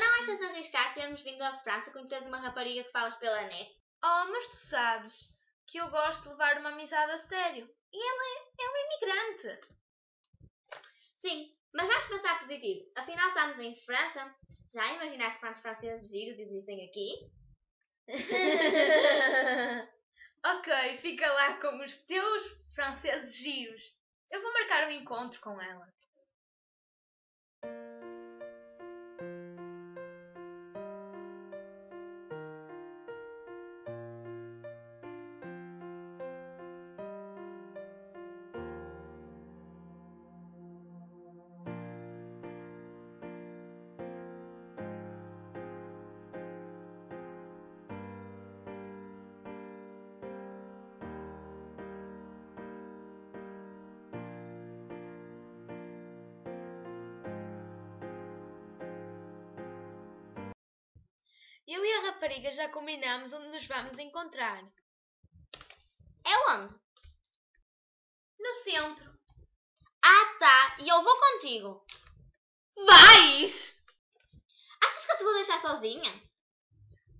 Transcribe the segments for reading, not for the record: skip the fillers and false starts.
Não achas arriscado termos vindo à França conheceres uma rapariga que falas pela net? Oh, mas tu sabes que eu gosto de levar uma amizade a sério. E ela é uma imigrante. Sim, mas vamos pensar positivo. Afinal, estamos em França. Já imaginaste quantos franceses giros existem aqui? Ok, fica lá com os teus franceses giros. Eu vou marcar um encontro com ela. Eu e a rapariga já combinamos onde nos vamos encontrar. É onde? No centro. Ah, tá. E eu vou contigo. Vais! Achas que eu te vou deixar sozinha?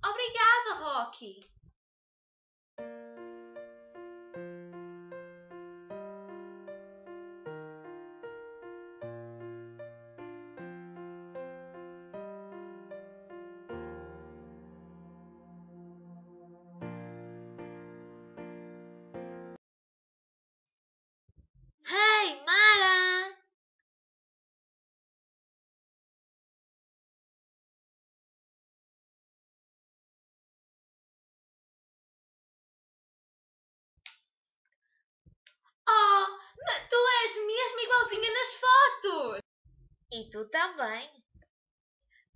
Obrigada, Rocky. Hey, Mara! Oh, mas tu és mesmo igualzinha nas fotos. E tu também.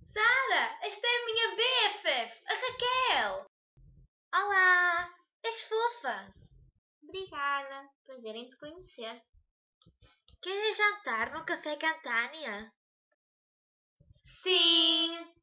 Sara, esta é a minha BFF, a Raquel. Olá! És fofa! Obrigada. Prazer em te conhecer. Queres jantar no Café Cantânia? Sim.